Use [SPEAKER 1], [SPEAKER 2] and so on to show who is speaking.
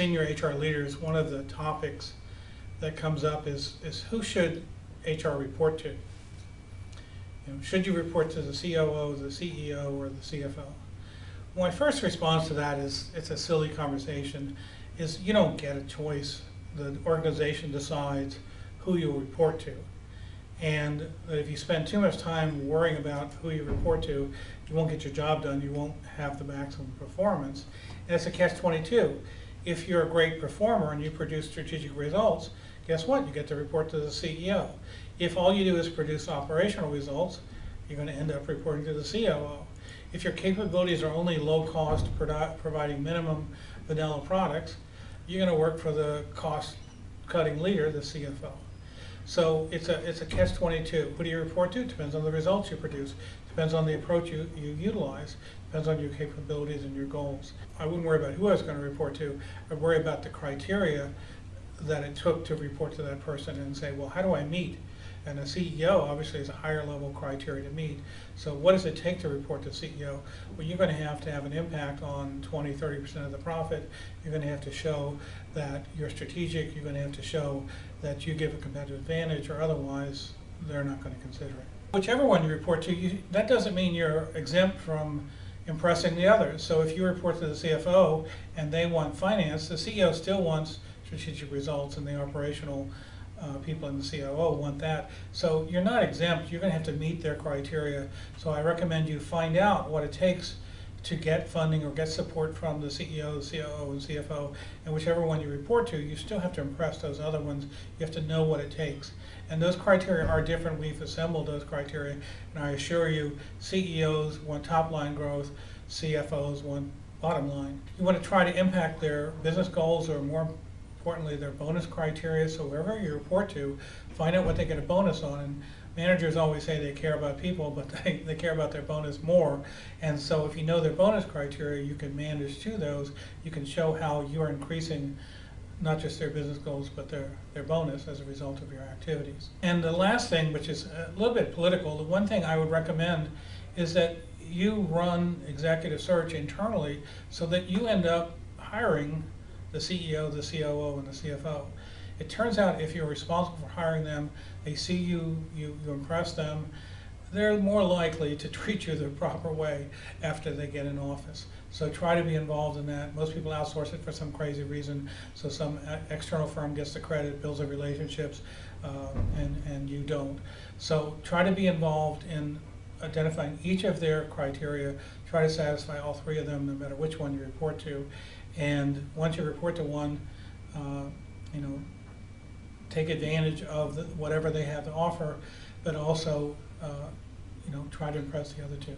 [SPEAKER 1] senior HR leaders, one of the topics that comes up is who should HR report to? Should you report to the COO, the CEO, or the CFO? My first response to that is it's a silly conversation, is you don't get a choice. The organization decides who you'll report to. And if you spend too much time worrying about who you report to, you won't get your job done, you won't have the maximum performance. And it's a catch-22. If you're a great performer and you produce strategic results, guess what? You get to report to the CEO. If all you do is produce operational results, you're going to end up reporting to the COO. If your capabilities are only low cost, providing minimum vanilla products, you're going to work for the cost-cutting leader, the CFO. So it's a catch-22. Who do you report to? Depends on the results you produce. Depends on the approach you utilize. Depends on your capabilities and your goals. I wouldn't worry about who I was going to report to. I'd worry about the criteria that it took to report to that person and say, well, how do I meet? And a CEO obviously is a higher level criteria to meet. So what does it take to report to CEO? Well, you're going to have an impact on 20-30% of the profit. You're going to have to show that you're strategic. You're going to have to show that you give a competitive advantage, or otherwise they're not going to consider it. Whichever one you report to, that doesn't mean you're exempt from impressing the others. So if you report to the CFO and they want finance, the CEO still wants strategic results, and the operational people in the COO want that. So you're not exempt. You're going to have to meet their criteria. So I recommend you find out what it takes to get funding or get support from the CEO, the COO, and CFO, and whichever one you report to, you still have to impress those other ones. You have to know what it takes. And those criteria are different. We've assembled those criteria, and I assure you, CEOs want top line growth, CFOs want bottom line. You want to try to impact their business goals, or more importantly, their bonus criteria. So wherever you report to, find out what they get a bonus on. And managers always say they care about people, but they care about their bonus more. And so if you know their bonus criteria, you can manage to those. You can show how you are increasing not just their business goals, but their bonus as a result of your activities. And the last thing, which is a little bit political, the one thing I would recommend is that you run executive search internally so that you end up hiring the CEO, the COO, and the CFO. It turns out if you're responsible for hiring them, they see you impress them, they're more likely to treat you the proper way after they get in office. So try to be involved in that. Most people outsource it for some crazy reason, so some external firm gets the credit, builds the relationships, and you don't. So try to be involved in identifying each of their criteria. Try to satisfy all three of them, no matter which one you report to. And once you report to one, take advantage of whatever they have to offer, but also try to impress the other two.